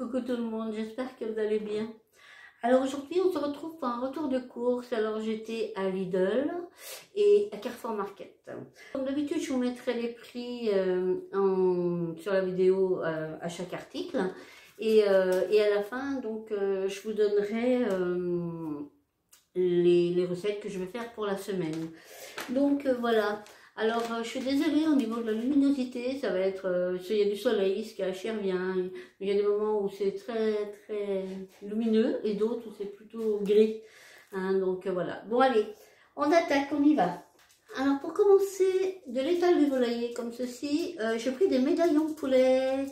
Coucou tout le monde, j'espère que vous allez bien. Alors aujourd'hui on se retrouve pour un retour de course. Alors j'étais à Lidl et à Carrefour Market. Comme d'habitude je vous mettrai les prix sur la vidéo à chaque article. Et à la fin donc je vous donnerai les recettes que je vais faire pour la semaine. Donc voilà. Alors, je suis désolée au niveau de la luminosité, ça va être, il y a du soleil, ce qui achève bien, il y a des moments où c'est très très lumineux et d'autres où c'est plutôt gris, hein, donc voilà. Bon allez, on attaque, on y va. Alors pour commencer, de l'étal de volailler comme ceci, j'ai pris des médaillons de poulet,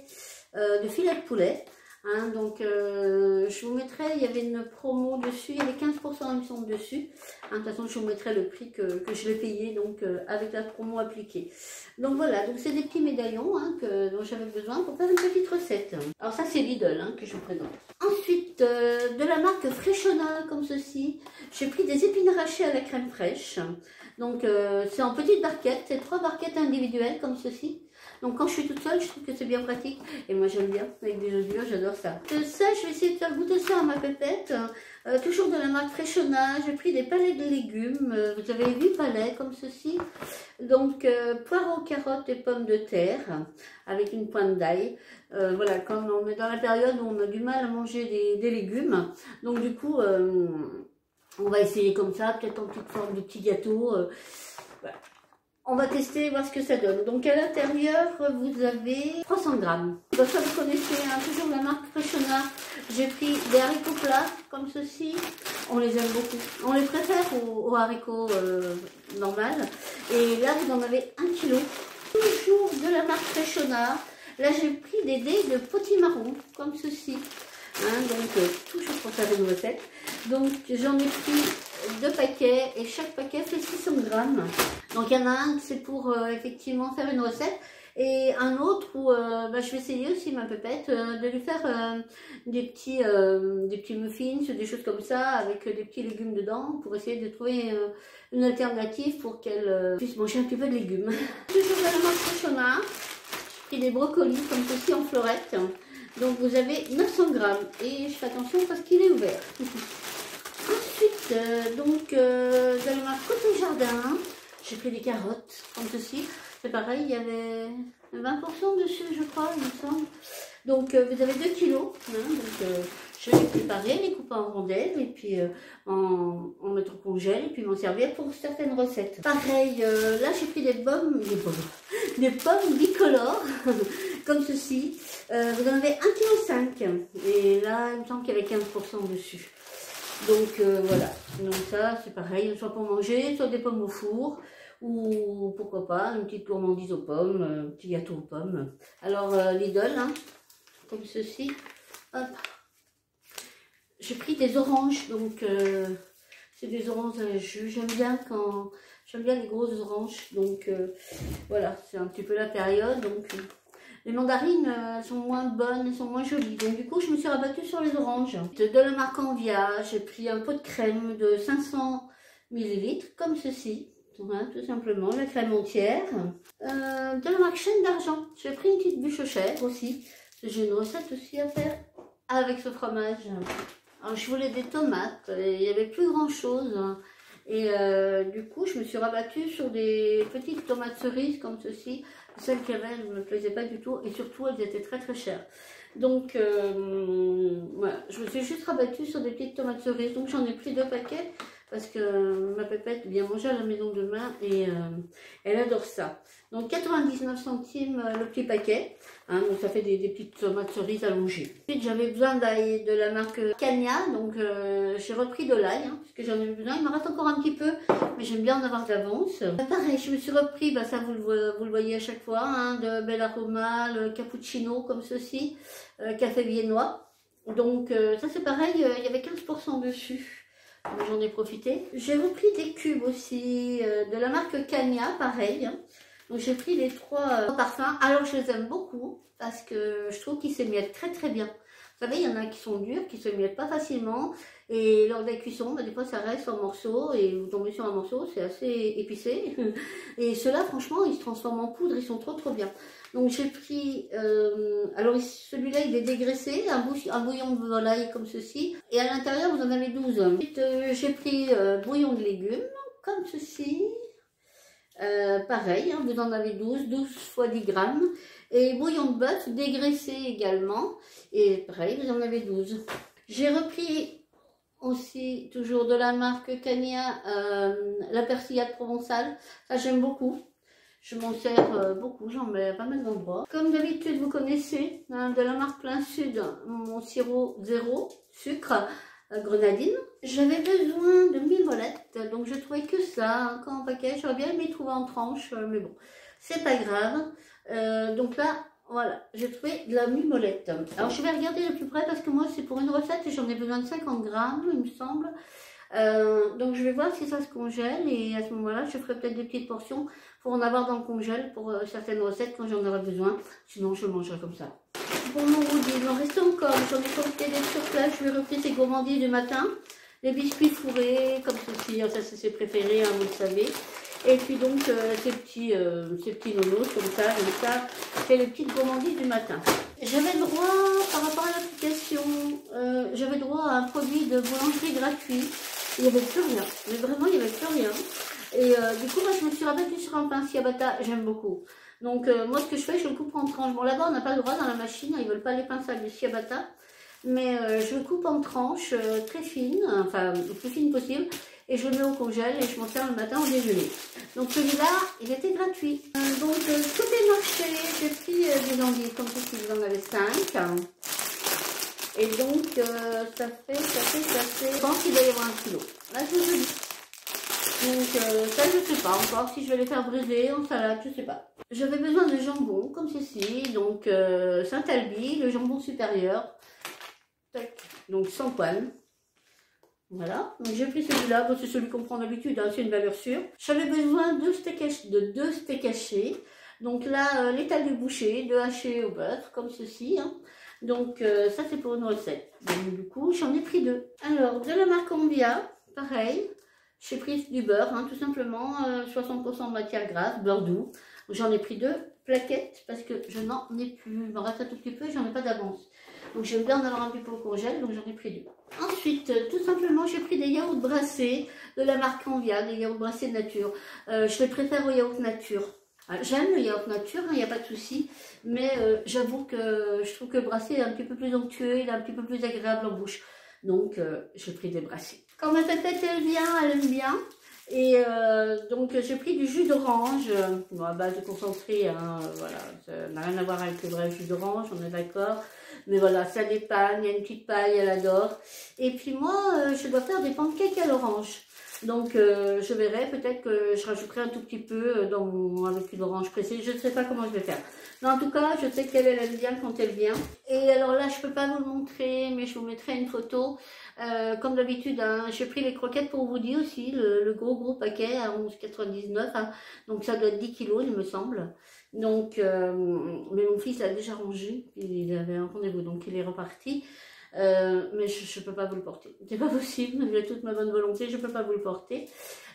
de filet de poulet. Hein, donc je vous mettrai, il y avait une promo dessus, il y avait 15% il me semble dessus. Hein, de toute façon je vous mettrai le prix que je l'ai payé donc avec la promo appliquée. Donc voilà, donc c'est des petits médaillons hein, dont j'avais besoin pour faire une petite recette. Alors ça c'est Lidl hein, que je vous présente. Ensuite de la marque Freshona comme ceci, j'ai pris des épinards hachés à la crème fraîche. Donc c'est en petites barquettes, c'est 3 barquettes individuelles comme ceci. Donc quand je suis toute seule, je trouve que c'est bien pratique. Et moi j'aime bien, avec des œufs durs, j'adore ça. Ça, je vais essayer de faire goûter ça à ma pépette. Toujours de la marque Freshona, j'ai pris des palets de légumes. Vous avez 8 palets comme ceci. Donc poireaux, carottes et pommes de terre, avec une pointe d'ail. Voilà, comme on est dans la période où on a du mal à manger des légumes. Donc du coup, on va essayer comme ça, peut-être en petite forme de petit gâteau. Voilà. On va tester, voir ce que ça donne. Donc à l'intérieur, vous avez 300 grammes. Donc ça vous connaissez, hein, toujours la marque Freshona. J'ai pris des haricots plats comme ceci. On les aime beaucoup. On les préfère aux haricots normales. Et là, vous en avez 1 kg. Toujours de la marque Freshona. Là, j'ai pris des dés de potimarron comme ceci. Hein, donc toujours pour faire une recette. Donc j'en ai pris 2 paquets et chaque paquet fait 600 grammes. Donc il y en a un c'est pour effectivement faire une recette et un autre où je vais essayer aussi ma pépette de lui faire des petits muffins ou des choses comme ça avec des petits légumes dedans pour essayer de trouver une alternative pour qu'elle puisse manger un petit peu de légumes. Toujours de la marque Freshona, j'ai pris des brocolis comme ceci en florette. Donc vous avez 900 grammes et je fais attention parce qu'il est ouvert. Ensuite, de la marque Côté Jardin, j'ai pris des carottes comme ceci. C'est pareil, il y avait 20% dessus, je crois, il me semble. Donc vous avez 2 kilos. Hein, donc je vais les préparer, les couper en rondelles et puis en mettre au congèle et puis m'en servir pour certaines recettes. Pareil, là j'ai pris des pommes bicolores comme ceci. Vous en avez 1,5 kg et là il me semble qu'il y avait 15% dessus. Donc voilà, donc ça c'est pareil, soit pour manger, soit des pommes au four, ou pourquoi pas une petite gourmandise aux pommes, un petit gâteau aux pommes. Alors Lidl, hein, comme ceci, hop. J'ai pris des oranges, donc c'est des oranges à jus, j'aime bien les grosses oranges, donc voilà, c'est un petit peu la période, donc... Les mandarines sont moins bonnes, elles sont moins jolies. Donc du coup, je me suis rabattue sur les oranges. De la marque Envia, j'ai pris un pot de crème de 500 ml, comme ceci. Voilà, tout simplement, la crème entière. De la marque Chaîne d'Argent, j'ai pris une petite bûche aux chèvres aussi. J'ai une recette aussi à faire avec ce fromage. Alors, je voulais des tomates, il n'y avait plus grand chose. Et du coup, je me suis rabattue sur des petites tomates cerises comme ceci. Celles qu'il y avait, elles ne me plaisaient pas du tout et surtout, elles étaient très très chères. Donc, voilà, je me suis juste rabattue sur des petites tomates cerises. Donc, j'en ai pris 2 paquets parce que ma pépette vient manger à la maison demain et elle adore ça. Donc, 99 centimes le petit paquet. Hein, donc, ça fait des petites tomates cerises allongées. Ensuite, j'avais besoin d'ail de la marque Cagna. Donc, j'ai repris de l'ail hein, parce que j'en ai besoin. Il me reste encore un petit peu, mais j'aime bien en avoir d'avance. Pareil, je me suis repris, ça vous le voyez à chaque fois, hein, de Bel Aroma, le cappuccino comme ceci, café viennois. Donc, ça c'est pareil, il y avait 15% dessus. J'en ai profité. J'ai repris des cubes aussi de la marque Cagna, pareil. Hein. Donc j'ai pris les 3 parfums. Alors je les aime beaucoup parce que je trouve qu'ils s'émiettent très très bien. Vous savez, il y en a qui sont durs, qui se s'émiettent pas facilement. Et lors de la cuisson, des fois ça reste en morceaux et vous tombez sur un morceau, c'est assez épicé. Et ceux-là, franchement, ils se transforment en poudre, ils sont trop trop bien. Donc j'ai pris, alors celui-là il est dégraissé, un bouillon de volaille comme ceci. Et à l'intérieur vous en avez 12. Ensuite j'ai pris bouillon de légumes comme ceci. Pareil, hein, vous en avez 12 fois 10 grammes. Et bouillon de bœuf dégraissé également. Et pareil, vous en avez 12. J'ai repris aussi, toujours de la marque Cagna, la persillade provençale. Ça, j'aime beaucoup. Je m'en sers beaucoup, j'en mets à pas mal d'endroits. Comme d'habitude, vous connaissez, hein, de la marque Plein Sud, mon sirop zéro sucre, grenadine. J'avais besoin de mimolettes, donc je trouvais que ça, encore en paquet. J'aurais bien aimé trouver en tranche, mais bon, c'est pas grave. Donc là, voilà, j'ai trouvé de la mimolette. Alors je vais regarder de plus près parce que moi c'est pour une recette et j'en ai besoin de 50 grammes, il me semble. Donc je vais voir si ça se congèle et à ce moment-là je ferai peut-être des petites portions pour en avoir dans le congèle pour certaines recettes quand j'en aurai besoin. Sinon je le mangerai comme ça. Pour mon goûter, il m'en reste encore. J'en ai profité d'être sur place. Je vais repris ces gourmandises du matin. Les biscuits fourrés comme ceci, ça c'est ses préférés, hein, vous le savez. Et puis donc ces petits nonos comme ça, c'est les petites gourmandises du matin. J'avais droit, par rapport à l'application, j'avais droit à un produit de boulangerie gratuit. Il n'y avait plus rien, mais vraiment il n'y avait plus rien. Et du coup, moi je me suis rabattue sur un pain ciabatta, j'aime beaucoup. Donc moi ce que je fais, je le coupe en tranches. Bon là-bas on n'a pas le droit dans la machine, ils ne veulent pas les pains sales du ciabatta. Mais je le coupe en tranches très fines, enfin le plus fines possible. Et je le mets au congèle et je m'en sers le matin au déjeuner. Donc celui-là, il était gratuit. Donc supermarché, j'ai pris des endives comme ceci, vous en avez 5. Et donc ça fait, je pense qu'il doit y avoir 1 kilo. Là je vous le dis. Donc ça je sais pas encore si je vais les faire briser en salade, je sais pas. J'avais besoin de jambon comme ceci, donc Saint-Alby, le jambon supérieur. Donc sans poils. Voilà, donc j'ai pris celui-là, bon, c'est celui qu'on prend d'habitude, hein, c'est une valeur sûre. J'avais besoin de deux steaks hachés. Donc là, l'étal du boucher, 2 hachés au beurre, comme ceci. Hein. Donc ça c'est pour une recette. Donc du coup, j'en ai pris 2. Alors, de la marque Ambia, pareil. J'ai pris du beurre, hein, tout simplement, 60% de matière grasse, beurre doux. J'en ai pris 2 plaquettes parce que je n'en ai plus. Il m'en reste un tout petit peu, j'en ai pas d'avance. Donc j'aime bien en avoir un petit peu au congèle, donc j'en ai pris 2. Ensuite, tout simplement, j'ai pris des yaourts brassés de la marque Canvia, des yaourts brassés de nature. Je les préfère aux yaourts nature. J'aime le yaourt nature, il n'y a pas de souci, mais j'avoue que je trouve que le brassé est un petit peu plus onctueux, il est un petit peu plus agréable en bouche. Donc j'ai pris des brassés. Quand ma tête elle vient, elle aime bien. Et donc j'ai pris du jus d'orange, bon, à base de concentré, hein, voilà, ça n'a rien à voir avec le vrai jus d'orange, on est d'accord. Mais voilà, ça dépanne, il y a une petite paille, elle adore. Et puis moi, je dois faire des pancakes à l'orange. Donc je verrai, peut-être que je rajouterai un tout petit peu avec une orange pressée. Je ne sais pas comment je vais faire. Mais en tout cas, je sais qu'elle aime bien quand elle vient. Et alors là, je ne peux pas vous le montrer, mais je vous mettrai une photo. Comme d'habitude, hein, j'ai pris les croquettes pour vous dire aussi, le gros paquet à 11,99. Hein, donc ça doit être 10 kilos, il me semble. Donc, mais mon fils l'a déjà rangé, il avait un rendez-vous, donc il est reparti. Mais je ne peux pas vous le porter. C'est pas possible, malgré toute ma bonne volonté, je ne peux pas vous le porter.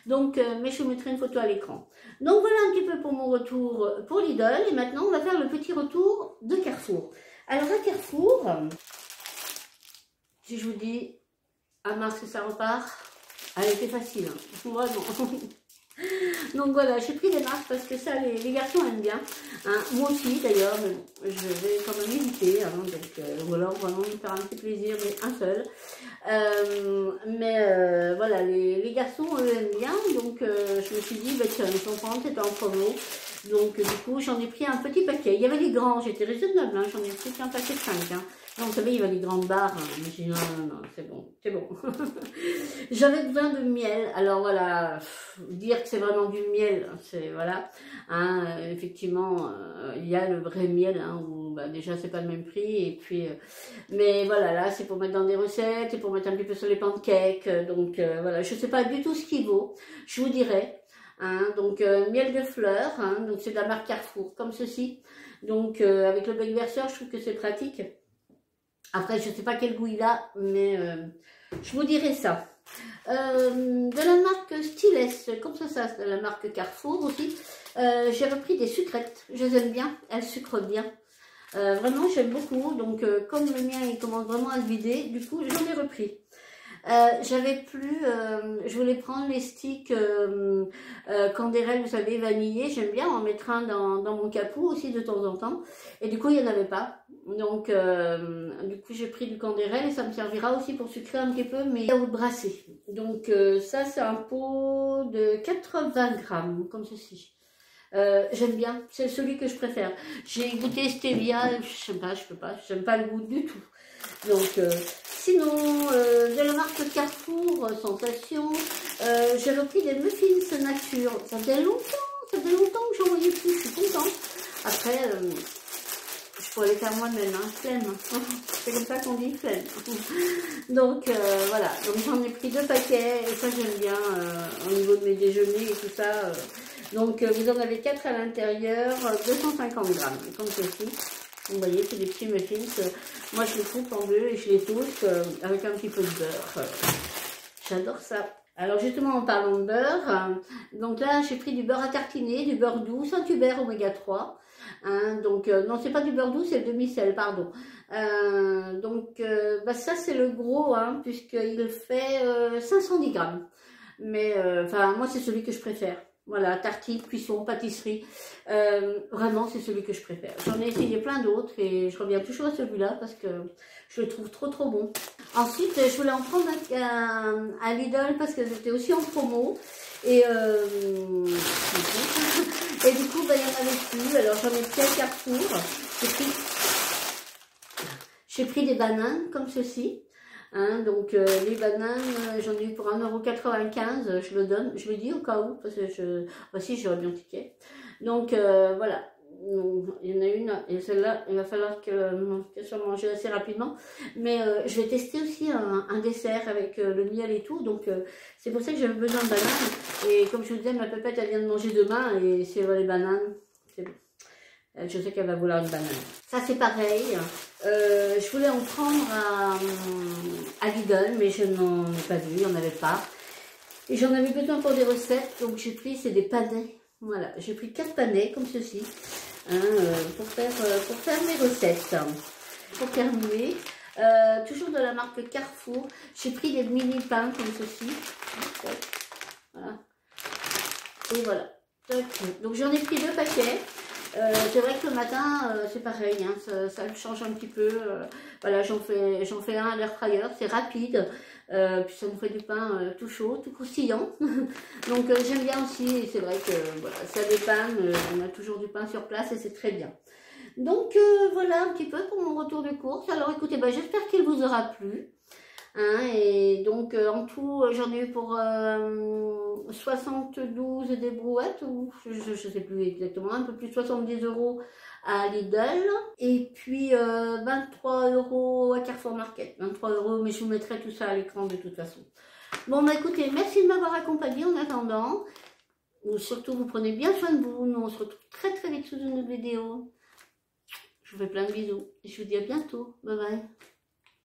Donc, mais je vous mettrai une photo à l'écran. Donc voilà un petit peu pour mon retour pour Lidl. Et maintenant, on va faire le petit retour de Carrefour. Alors à Carrefour, si je vous dis à mars ça repart, elle était facile, hein. Vraiment. Donc voilà, j'ai pris des marques parce que ça, les garçons aiment bien. Hein. Moi aussi d'ailleurs, mais bon, je vais quand même éviter. Hein, donc, ou alors vraiment me faire un petit plaisir, mais un seul. Voilà, les garçons eux aiment bien. Donc je me suis dit, bah, tiens, ils sont prendre, c'était en promo. Donc du coup, j'en ai pris un petit paquet. Il y avait les grands, j'étais raisonnable, hein, j'en ai pris qu'un paquet de 5. Hein. Non, vous savez, il y avait des grandes barres. Hein. Mais j'ai dit, non, c'est bon, c'est bon. J'avais besoin de miel. Alors voilà, dire que c'est vraiment du miel, c'est voilà. Hein, effectivement, il y a le vrai miel, hein, où bah, déjà c'est pas le même prix. Et puis, mais voilà, là c'est pour mettre dans des recettes et pour mettre un petit peu sur les pancakes. Donc voilà, je sais pas du tout ce qu'il vaut. Je vous dirai. Hein, donc miel de fleurs, hein, donc c'est de la marque Carrefour, comme ceci. Donc avec le bec verseur, je trouve que c'est pratique. Après, je ne sais pas quel goût il a, mais je vous dirai ça. De la marque Styless, comme ça, de la marque Carrefour aussi. J'ai repris des sucrètes, je les aime bien, elles sucrent bien. Vraiment, j'aime beaucoup, donc comme le mien, il commence vraiment à se vider, du coup, j'en ai repris. J'avais plus, je voulais prendre les sticks Candérel, vous savez, vanillés. J'aime bien en mettre un dans mon capou aussi de temps en temps. Et du coup, il n'y en avait pas. Donc, du coup, j'ai pris du Candérel et ça me servira aussi pour sucrer un petit peu mes yaourts brassés. Donc, ça, c'est un pot de 80 grammes, comme ceci. J'aime bien, c'est celui que je préfère. J'ai goûté stevia, je sais pas, je peux pas, j'aime pas le goût du tout. Donc, sinon, de la marque Carrefour, Sensation, j'ai repris des muffins nature. Ça faisait longtemps que j'en voyais plus, je suis contente. Après, je pourrais les faire moi-même, hein, flemme. C'est comme ça qu'on dit, flemme. Donc, voilà, donc j'en ai pris 2 paquets, et ça j'aime bien, au niveau de mes déjeuners et tout ça. Donc, vous en avez 4 à l'intérieur, 250 grammes, comme ceci. Vous voyez, c'est des petits muffins. Moi, je les coupe en deux et je les toast avec un petit peu de beurre. J'adore ça. Alors, justement, en parlant de beurre, donc là, j'ai pris du beurre à tartiner, du beurre doux, Saint-Hubert oméga 3. Hein, donc, non, c'est pas du beurre doux, c'est le demi-sel, pardon. Donc, bah, ça, c'est le gros, hein, puisqu'il fait 510 grammes. Mais, enfin, moi, c'est celui que je préfère. Voilà, tartine, cuisson, pâtisserie. Vraiment, c'est celui que je préfère. J'en ai essayé plein d'autres et je reviens toujours à celui-là parce que je le trouve trop bon. Ensuite, je voulais en prendre à Lidl parce que c'était aussi en promo. Et, et du coup, bah, il n'y en avait plus. Alors, j'en ai pris à Carrefour. J'ai pris des bananes comme ceci. Hein, donc les bananes, j'en ai eu pour 1,95 €, je le donne, je le dis au cas où, parce que voici j'aurais bien ticket. Donc voilà, il y en a une, et celle-là, il va falloir qu'elle soit mangée assez rapidement. Mais je vais tester aussi un dessert avec le miel et tout, donc c'est pour ça que j'avais besoin de bananes. Et comme je vous disais, ma pépette, elle vient de manger demain, et si elle veut les bananes, c'est bon. Je sais qu'elle va vouloir une banane. Ça c'est pareil. Je voulais en prendre à Lidl, mais je n'en ai pas vu, il n'y en avait pas. Et j'en avais besoin pour des recettes, donc j'ai pris, c'est des panais. Voilà, j'ai pris 4 panais comme ceci, hein, pour faire mes recettes. Pour terminer, toujours de la marque Carrefour, j'ai pris des mini pains comme ceci. Voilà. Et voilà. Donc j'en ai pris 2 paquets. C'est vrai que le matin, c'est pareil, hein, ça change un petit peu. Voilà, j'en fais un à l'air fryer, c'est rapide. Puis ça nous fait du pain tout chaud, tout croustillant. Donc j'aime bien aussi, et c'est vrai que voilà, ça dépanne, on a toujours du pain sur place et c'est très bien. Donc voilà un petit peu pour mon retour de course. Alors écoutez, bah, j'espère qu'il vous aura plu. Hein, et donc en tout j'en ai eu pour 72 des brouettes, ou je ne sais plus exactement, un peu plus de 70 € à Lidl, et puis 23 € à Carrefour Market, 23 €, mais je vous mettrai tout ça à l'écran de toute façon. Bon bah écoutez, merci de m'avoir accompagné en attendant, surtout vous prenez bien soin de vous, nous on se retrouve très vite sous une autre vidéo. Je vous fais plein de bisous, et je vous dis à bientôt, bye bye.